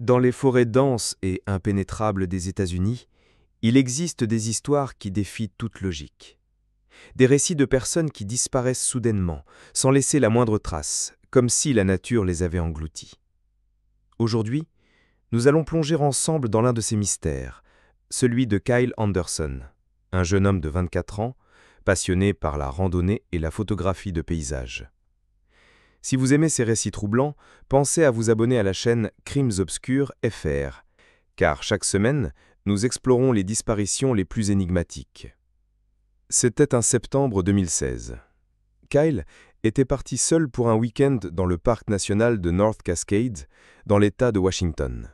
Dans les forêts denses et impénétrables des États-Unis, il existe des histoires qui défient toute logique. Des récits de personnes qui disparaissent soudainement, sans laisser la moindre trace, comme si la nature les avait engloutis. Aujourd'hui, nous allons plonger ensemble dans l'un de ces mystères, celui de Kyle Anderson, un jeune homme de 24 ans, passionné par la randonnée et la photographie de paysages. Si vous aimez ces récits troublants, pensez à vous abonner à la chaîne Crimes Obscurs FR, car chaque semaine, nous explorons les disparitions les plus énigmatiques. C'était un septembre 2016. Kyle était parti seul pour un week-end dans le parc national de North Cascades, dans l'État de Washington.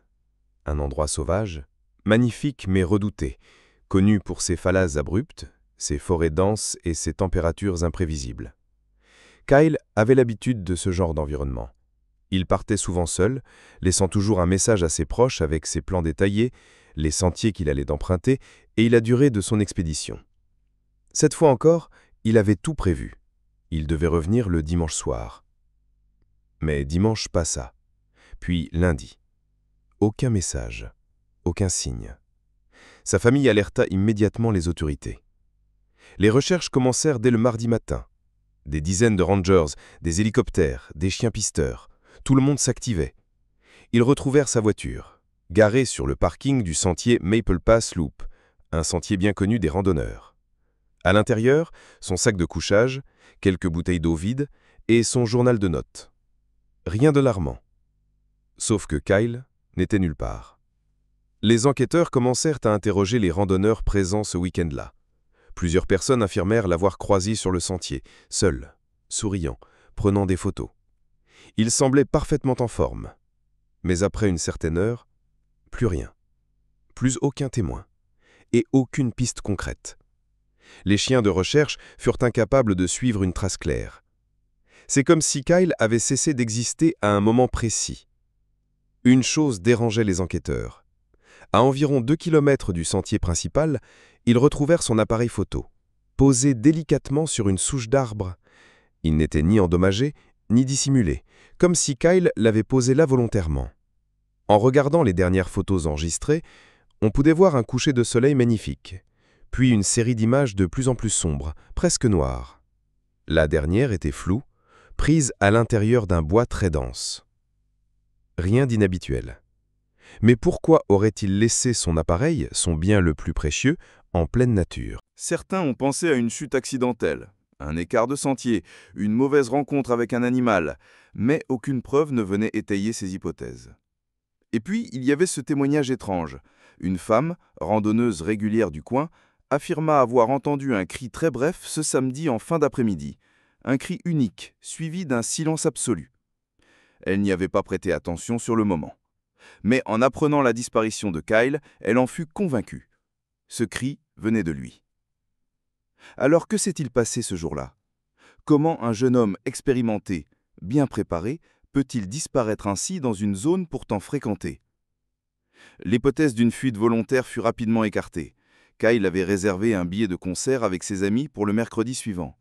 Un endroit sauvage, magnifique mais redouté, connu pour ses falaises abruptes, ses forêts denses et ses températures imprévisibles. Kyle avait l'habitude de ce genre d'environnement. Il partait souvent seul, laissant toujours un message à ses proches avec ses plans détaillés, les sentiers qu'il allait emprunter et la durée de son expédition. Cette fois encore, il avait tout prévu. Il devait revenir le dimanche soir. Mais dimanche passa, puis lundi. Aucun message, aucun signe. Sa famille alerta immédiatement les autorités. Les recherches commencèrent dès le mardi matin. Des dizaines de rangers, des hélicoptères, des chiens pisteurs, tout le monde s'activait. Ils retrouvèrent sa voiture, garée sur le parking du sentier Maple Pass Loop, un sentier bien connu des randonneurs. À l'intérieur, son sac de couchage, quelques bouteilles d'eau vides et son journal de notes. Rien d'alarmant. Sauf que Kyle n'était nulle part. Les enquêteurs commencèrent à interroger les randonneurs présents ce week-end-là. Plusieurs personnes affirmèrent l'avoir croisé sur le sentier, seul, souriant, prenant des photos. Il semblait parfaitement en forme. Mais après une certaine heure, plus rien. Plus aucun témoin. Et aucune piste concrète. Les chiens de recherche furent incapables de suivre une trace claire. C'est comme si Kyle avait cessé d'exister à un moment précis. Une chose dérangeait les enquêteurs. À environ 2 kilomètres du sentier principal, ils retrouvèrent son appareil photo, posé délicatement sur une souche d'arbre. Il n'était ni endommagé, ni dissimulé, comme si Kyle l'avait posé là volontairement. En regardant les dernières photos enregistrées, on pouvait voir un coucher de soleil magnifique, puis une série d'images de plus en plus sombres, presque noires. La dernière était floue, prise à l'intérieur d'un bois très dense. Rien d'inhabituel. Mais pourquoi aurait-il laissé son appareil, son bien le plus précieux, en pleine nature? Certains ont pensé à une chute accidentelle, un écart de sentier, une mauvaise rencontre avec un animal, mais aucune preuve ne venait étayer ces hypothèses. Et puis, il y avait ce témoignage étrange. Une femme, randonneuse régulière du coin, affirma avoir entendu un cri très bref ce samedi en fin d'après-midi. Un cri unique, suivi d'un silence absolu. Elle n'y avait pas prêté attention sur le moment. Mais en apprenant la disparition de Kyle, elle en fut convaincue. Ce cri venait de lui. Alors que s'est-il passé ce jour-là? Comment un jeune homme expérimenté, bien préparé, peut-il disparaître ainsi dans une zone pourtant fréquentée? L'hypothèse d'une fuite volontaire fut rapidement écartée. Kyle avait réservé un billet de concert avec ses amis pour le mercredi suivant.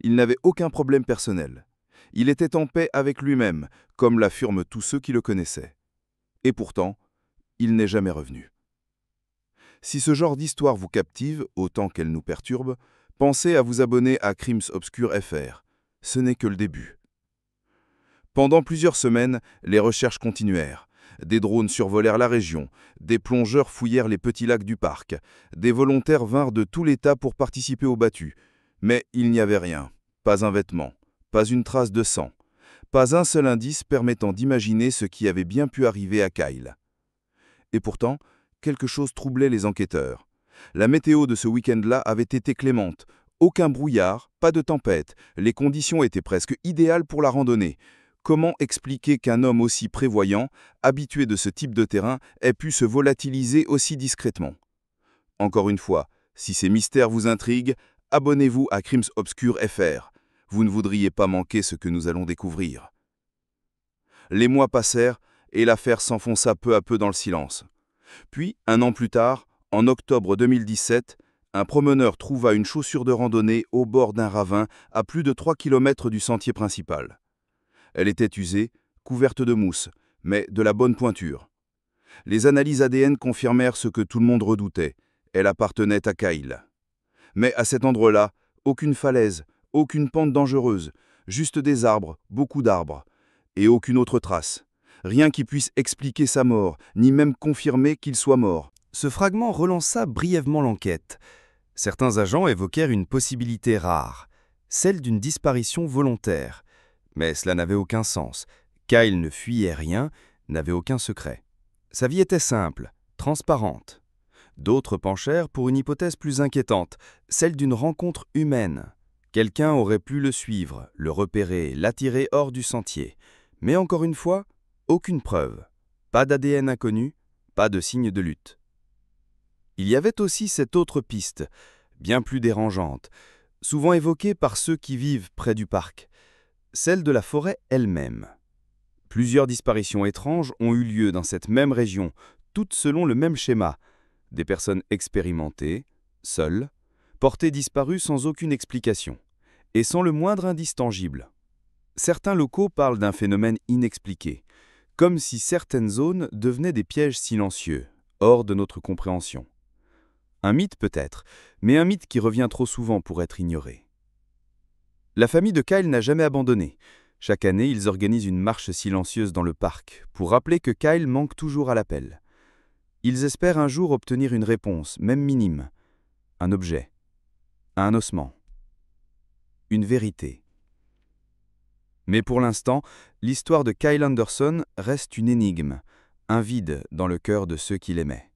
Il n'avait aucun problème personnel. Il était en paix avec lui-même, comme l'affirment tous ceux qui le connaissaient. Et pourtant, il n'est jamais revenu. Si ce genre d'histoire vous captive, autant qu'elle nous perturbe, pensez à vous abonner à Crimes Obscurs FR. Ce n'est que le début. Pendant plusieurs semaines, les recherches continuèrent. Des drones survolèrent la région, des plongeurs fouillèrent les petits lacs du parc, des volontaires vinrent de tout l'État pour participer aux battues. Mais il n'y avait rien, pas un vêtement, pas une trace de sang, pas un seul indice permettant d'imaginer ce qui avait bien pu arriver à Kyle. Et pourtant, quelque chose troublait les enquêteurs. La météo de ce week-end-là avait été clémente. Aucun brouillard, pas de tempête, les conditions étaient presque idéales pour la randonnée. Comment expliquer qu'un homme aussi prévoyant, habitué de ce type de terrain, ait pu se volatiliser aussi discrètement? Encore une fois, si ces mystères vous intriguent, abonnez-vous à Crimes Obscurs FR. Vous ne voudriez pas manquer ce que nous allons découvrir. Les mois passèrent et l'affaire s'enfonça peu à peu dans le silence. Puis, un an plus tard, en octobre 2017, un promeneur trouva une chaussure de randonnée au bord d'un ravin à plus de 3 km du sentier principal. Elle était usée, couverte de mousse, mais de la bonne pointure. Les analyses ADN confirmèrent ce que tout le monde redoutait. Elle appartenait à Kyle. Mais à cet endroit-là, aucune falaise, aucune pente dangereuse, juste des arbres, beaucoup d'arbres, et aucune autre trace. Rien qui puisse expliquer sa mort, ni même confirmer qu'il soit mort. Ce fragment relança brièvement l'enquête. Certains agents évoquèrent une possibilité rare, celle d'une disparition volontaire. Mais cela n'avait aucun sens. Kyle ne fuyait rien, n'avait aucun secret. Sa vie était simple, transparente. D'autres penchèrent pour une hypothèse plus inquiétante, celle d'une rencontre humaine. Quelqu'un aurait pu le suivre, le repérer, l'attirer hors du sentier. Mais encore une fois, aucune preuve. Pas d'ADN inconnu, pas de signe de lutte. Il y avait aussi cette autre piste, bien plus dérangeante, souvent évoquée par ceux qui vivent près du parc, celle de la forêt elle-même. Plusieurs disparitions étranges ont eu lieu dans cette même région, toutes selon le même schéma. Des personnes expérimentées, seules, portées disparues sans aucune explication, et sans le moindre indice tangible. Certains locaux parlent d'un phénomène inexpliqué, comme si certaines zones devenaient des pièges silencieux, hors de notre compréhension. Un mythe peut-être, mais un mythe qui revient trop souvent pour être ignoré. La famille de Kyle n'a jamais abandonné. Chaque année, ils organisent une marche silencieuse dans le parc pour rappeler que Kyle manque toujours à l'appel. Ils espèrent un jour obtenir une réponse, même minime. Un objet, un ossement, une vérité. Mais pour l'instant, l'histoire de Kyle Anderson reste une énigme, un vide dans le cœur de ceux qui l'aimaient.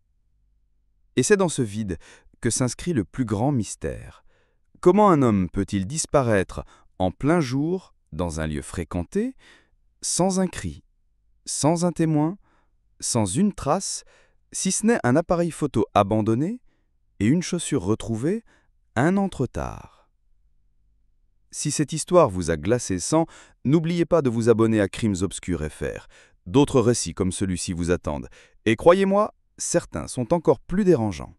Et c'est dans ce vide que s'inscrit le plus grand mystère. Comment un homme peut-il disparaître en plein jour, dans un lieu fréquenté, sans un cri, sans un témoin, sans une trace, si ce n'est un appareil photo abandonné et une chaussure retrouvée un an trop tard? Si cette histoire vous a glacé sang, n'oubliez pas de vous abonner à Crimes Obscurs FR. D'autres récits comme celui-ci vous attendent. Et croyez-moi, certains sont encore plus dérangeants.